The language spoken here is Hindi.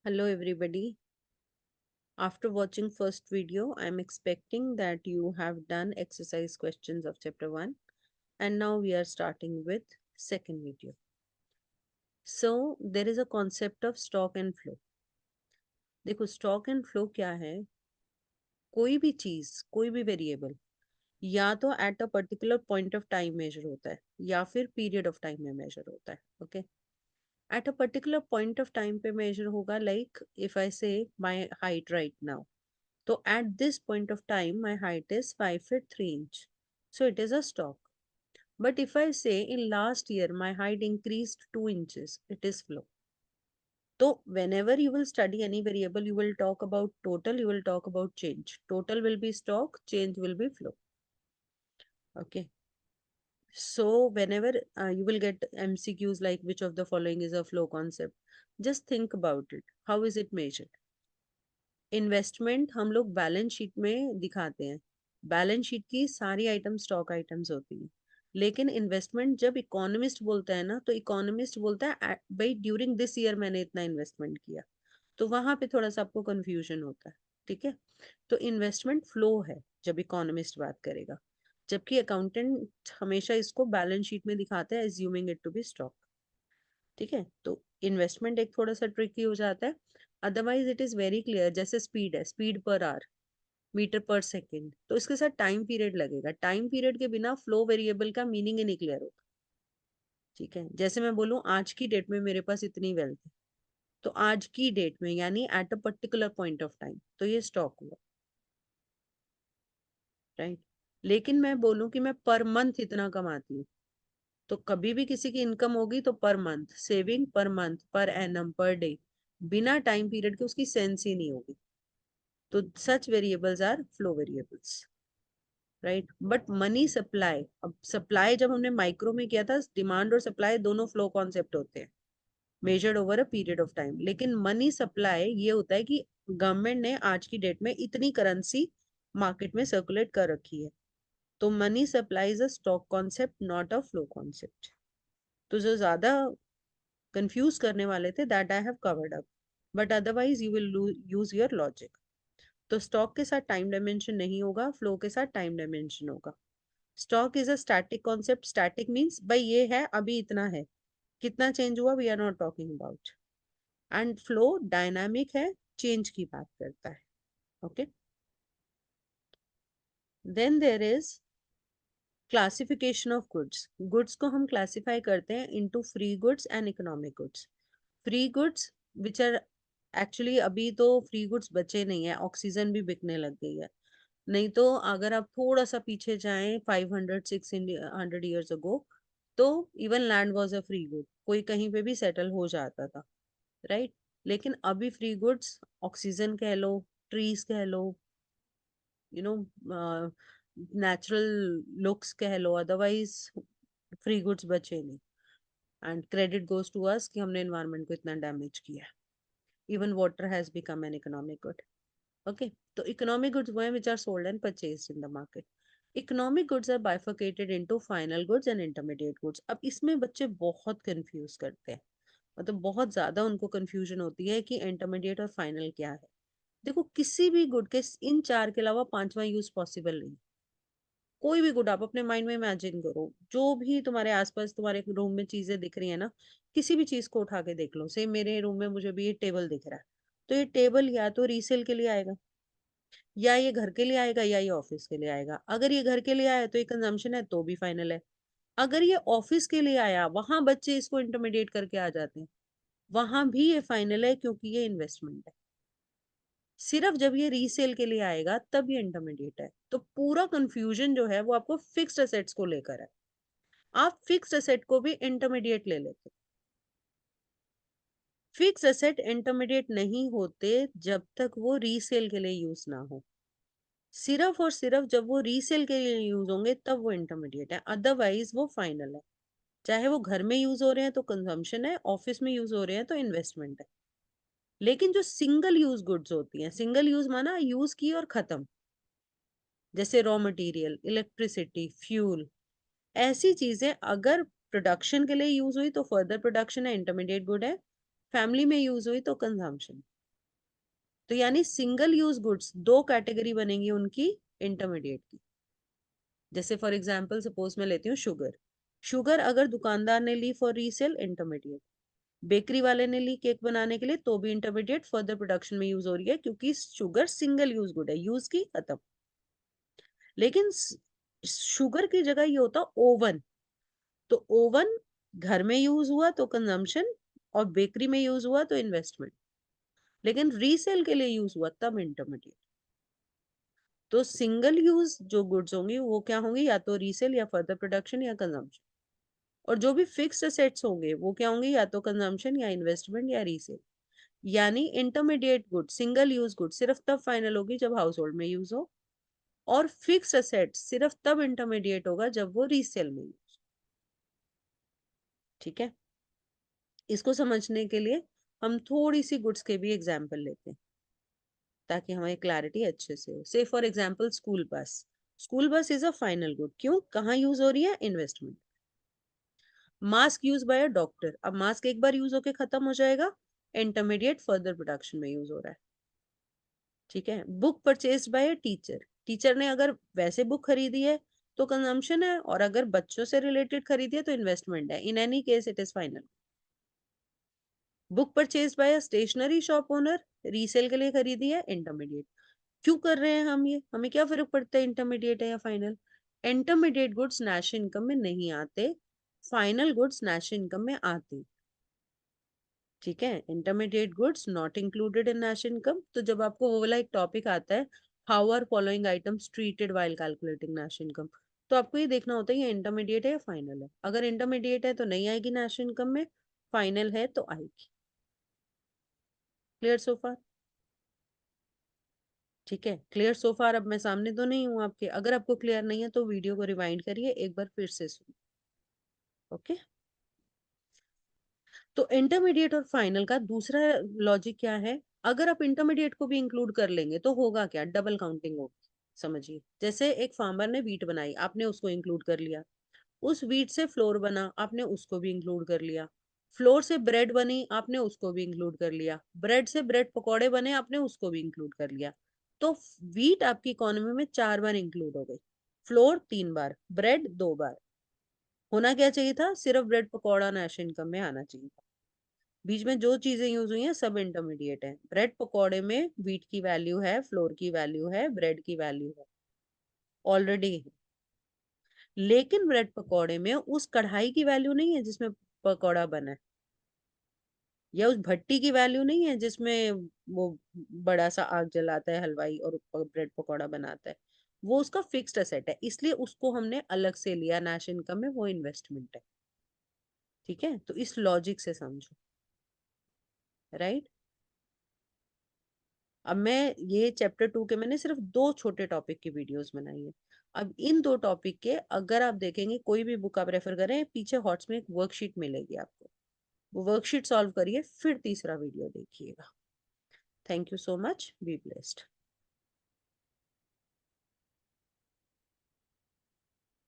Hello everybody. After watching first video, I am expecting that you have done exercise questions of chapter 1 and now we are starting with second video. So there is a concept of stock and flow. देखो stock and flow क्या है? कोई भी चीज, कोई भी वेरिएबल या तो at a particular point of time measure होता है या फिर पीरियड ऑफ टाइम में मेजर होता है. Okay, at a particular point of time पे मेजर होगा. Like if I say my height right now, so at this point of time, my height is 5 feet 3 inch. So it is a stock. But if I say in last year my height increased 2 inches, it is flow. So whenever you will study any variable, you will talk about total, you will talk about change. Total will be stock, change will be flow. Okay. So whenever you will get MCQs like which of the following is a flow concept, just think about it. How is it measured? Investment हम लोग बैलेंस शीट में दिखाते हैं. बैलेंस शीट की सारी आइटम स्टॉक आइटम्स होती हैं. लेकिन इन्वेस्टमेंट जब इकोनॉमिस्ट बोलता है ना, तो इकोनॉमिस्ट बोलता है भाई ड्यूरिंग दिस ईयर मैंने इतना इन्वेस्टमेंट किया. तो वहां पे थोड़ा सा आपको कंफ्यूजन होता है. ठीक है. तो इन्वेस्टमेंट फ्लो है जब इकोनॉमिस्ट बात करेगा, जबकि अकाउंटेंट हमेशा इसको बैलेंस शीट में दिखाता है assuming it to be stock. ठीक है. तो इन्वेस्टमेंट एक थोड़ा सा ट्रिकी हो जाता है. Otherwise it is very clear. जैसे स्पीड है, स्पीड पर आवर, मीटर पर सेकेंड, तो इसके साथ टाइम पीरियड लगेगा. टाइम पीरियड के बिना फ्लो वेरिएबल का मीनिंग ही नहीं क्लियर होगा. ठीक है. जैसे मैं बोलूं आज की डेट में मेरे पास इतनी वेल्थ है, तो आज की डेट में यानी eight a particular point of time, तो ये स्टॉक हुआ. राइट. लेकिन मैं बोलूं कि मैं पर मंथ इतना कमाती हूँ, तो कभी भी किसी की इनकम होगी तो per month, saving per month, per annum, per day, बिना टाइम पीरियड के उसकी सेंस ही नहीं होगी. तो such variables are flow variables. Right. But money supply, अब सप्लाई जब हमने माइक्रो में किया था, डिमांड और सप्लाई दोनों फ्लो कॉन्सेप्ट होते हैं measured over a period of time. लेकिन मनी सप्लाई ये होता है कि गवर्नमेंट ने आज की डेट में इतनी करेंसी मार्केट में सर्कुलेट कर रखी है. तो money supply is a stock concept, not a flow concept. तो जो ज्यादा कंफ्यूज करने वाले थे, that I have covered up. But otherwise you will use your logic. तो स्टॉक के साथ टाइम डायमेंशन नहीं होगा, फ्लो के साथ टाइम डायमेंशन होगा. Stock is a static concept. Static means भाई ये है, अभी इतना है, कितना चेंज हुआ we are not talking about. And flow dynamic है, चेंज की बात करता है. Okay. Then there is classification of goods. Goods को हम क्लासिफाई करते हैं into free goods and economic goods. Free goods which are actually, अभी तो फ्री गुड्स बचे नहीं है, ऑक्सीजन भी बिकने लग गई है. नहीं तो अगर आप थोड़ा सा पीछे जाएं 500-600 ईयर्स अगो, तो even land was a free good, कोई कहीं पे भी सेटल हो जाता था. राइट. लेकिन अभी फ्री गुड्स ऑक्सीजन कह लो, ट्रीज कह लो, यू नो, नेचुरल लुक्स कह लो, अदरवाइज फ्री गुड्स बचे नहीं. And credit goes to us कि हमने एनवायरनमेंट को इतना डैमेज किया है. Even water has become an economic good. Okay, तो economic goods वो हैं which are sold and purchased in the market. Economic goods are bifurcated into final goods and intermediate goods. अब इसमें बच्चे बहुत कंफ्यूज करते हैं, मतलब बहुत ज्यादा उनको कंफ्यूजन होती है कि इंटरमीडिएट और फाइनल क्या है. देखो किसी भी गुड के इन चार के अलावा पांचवा यूज पॉसिबल नहीं. कोई भी गुड आप अपने माइंड में इमेजिन करो, जो भी तुम्हारे आसपास तुम्हारे रूम में चीजें दिख रही है ना, किसी भी चीज को उठा के देख लो. से मेरे रूम में मुझे भी ये टेबल दिख रहा है, तो ये टेबल या तो रीसेल के लिए आएगा, या ये घर के लिए आएगा, या ये ऑफिस के लिए आएगा. अगर ये घर के लिए आया तो ये कंजम्पशन है, तो भी फाइनल है. अगर ये ऑफिस के लिए आया, वहां बच्चे इसको इंटरमीडिएट करके आ जाते हैं, वहां भी ये फाइनल है क्योंकि ये इन्वेस्टमेंट है. सिर्फ जब ये रीसेल के लिए आएगा तब ये इंटरमीडिएट है. तो पूरा कंफ्यूजन जो है वो आपको फिक्स्ड असेट्स को लेकर है. आप फिक्स्ड असेट को भी इंटरमीडिएट ले लेते. फिक्स असेट इंटरमीडिएट नहीं होते जब तक वो रीसेल के लिए यूज ना हो. सिर्फ और सिर्फ जब वो रीसेल के लिए यूज होंगे तब वो इंटरमीडिएट है, अदरवाइज वो फाइनल है. चाहे वो घर में यूज हो रहे हैं तो कंजम्पशन है, ऑफिस में यूज हो रहे हैं तो इन्वेस्टमेंट है. लेकिन जो सिंगल यूज गुड्स होती हैं, सिंगल यूज माना यूज की और खत्म, जैसे रॉ मटेरियल, इलेक्ट्रिसिटी, फ्यूल, ऐसी चीजें अगर प्रोडक्शन के लिए यूज हुई तो फर्दर प्रोडक्शन है, इंटरमीडिएट गुड है. फैमिली में यूज हुई तो कंजम्पशन. तो यानी सिंगल यूज गुड्स दो कैटेगरी बनेंगी उनकी इंटरमीडिएट की। जैसे फॉर एग्जाम्पल सपोज मैं लेती हूँ शुगर। शुगर अगर दुकानदार ने ली फॉर रीसेल, इंटरमीडिएट। बेकरी वाले ने ली केक बनाने के लिए, तो भी इंटरमीडिएट, फर्दर प्रोडक्शन में यूज हो रही है, क्योंकि शुगर सिंगल यूज गुड है, यूज की खत्म। लेकिन शुगर की जगह ये होता ओवन। तो ओवन घर में यूज हुआ तो कंजम्पशन, और बेकरी में यूज हुआ तो इन्वेस्टमेंट। लेकिन रीसेल के लिए यूज हुआ तब इंटरमीडिएट। तो सिंगल यूज जो गुड्स होंगी वो क्या होंगी, या तो रीसेल या फर्दर प्रोडक्शन या कंजम्पशन। और जो भी फिक्स्ड असेट्स होंगे वो क्या होंगे, या तो कंजम्पशन या इन्वेस्टमेंट या रीसेल। यानी intermediate good, single use good सिर्फ तब फाइनल होगी जब हाउस होल्ड में यूज हो, और फिक्स्ड असेट्स सिर्फ तब इंटरमीडिएट होगा जब वो रीसेल में यूज। ठीक है। इसको समझने के लिए हम थोड़ी सी गुड्स के भी एग्जाम्पल लेते हैं, ताकि हमें क्लैरिटी अच्छे से हो। से for example school bus. School bus is a final good, क्यों, कहाँ यूज हो रही है, investment. Mask use by a doctor, अब मास्क एक बार यूज होके खत्म हो जाएगा, इंटरमीडिएट फर्दर प्रोडक्शन में यूज हो रहा है। ठीक है। Book purchase by a teacher, teacher ने अगर वैसे बुक खरीदी है तो कंजम्पशन है, और अगर बच्चों से रिलेटेड खरीदी है तो इन्वेस्टमेंट है। In any case it is final. Book purchase by a stationery shop owner, resale के लिए खरीदी है, इंटरमीडिएट। क्यों कर रहे हैं हम ये, हमें क्या फर्क पड़ता है इंटरमीडिएट है या final. Intermediate goods national income में नहीं आते, फाइनल गुड्स नेशनल इनकम में आते। ठीक है। Intermediate goods not included in national income. तो जब आपको वो वाला एक टॉपिक आता है, how are following items treated while calculating national income, तो आपको ये देखना होता है ये इंटरमीडिएट है या फाइनल है। अगर इंटरमीडिएट है तो नहीं आएगी नेशनल इनकम में, फाइनल है तो आएगी। क्लियर सो फार। ठीक है, क्लियर सो फार। अब मैं सामने तो नहीं हूँ आपके, अगर आपको क्लियर नहीं है तो वीडियो को रिवाइंड करिए, एक बार फिर से सुनिए। ओके। तो इंटरमीडिएट और फाइनल का दूसरा लॉजिक क्या है, अगर आप इंटरमीडिएट को भी इंक्लूड कर लेंगे तो होगा क्या, डबल काउंटिंग होगी। समझिए, जैसे एक फार्मर ने वीट बनाई, आपने उसको इंक्लूड कर लिया। उस वीट से फ्लोर बना, आपने उसको भी इंक्लूड कर लिया। फ्लोर से ब्रेड बनी, आपने उसको भी इंक्लूड कर लिया। ब्रेड से ब्रेड पकौड़े बने, आपने उसको भी इंक्लूड कर लिया। तो वीट आपकी इकोनॉमी में 4 बार इंक्लूड हो गई, फ्लोर 3 बार, ब्रेड 2 बार। होना क्या चाहिए था, सिर्फ ब्रेड पकौड़ा नेशनल इनकम में आना चाहिए था। बीच में जो चीजें यूज हुई हैं सब इंटरमीडिएट है। ब्रेड पकौड़े में वीट की वैल्यू है, फ्लोर की वैल्यू है, ब्रेड की वैल्यू है, ऑलरेडी है। लेकिन ब्रेड पकौड़े में उस कढ़ाई की वैल्यू नहीं है जिसमें पकौड़ा बना है, या उस भट्टी की वैल्यू नहीं है जिसमें वो बड़ा सा आग जलाता है हलवाई और ब्रेड पकौड़ा बनाता है। वो उसका फिक्स्ड असेट है, इसलिए उसको हमने अलग से लिया नेशनल इनकम में, वो इन्वेस्टमेंट है। ठीक है, तो इस लॉजिक से समझो। राइट। अब मैं ये चैप्टर 2 के मैंने सिर्फ 2 छोटे टॉपिक की वीडियोस बनाई है। अब इन 2 टॉपिक के अगर आप देखेंगे, कोई भी बुक आप रेफर करें, पीछे हॉट्स में एक वर्कशीट मिलेगी आपको, वो वर्कशीट सॉल्व करिए, फिर तीसरा वीडियो देखिएगा। Thank you so much, be blessed.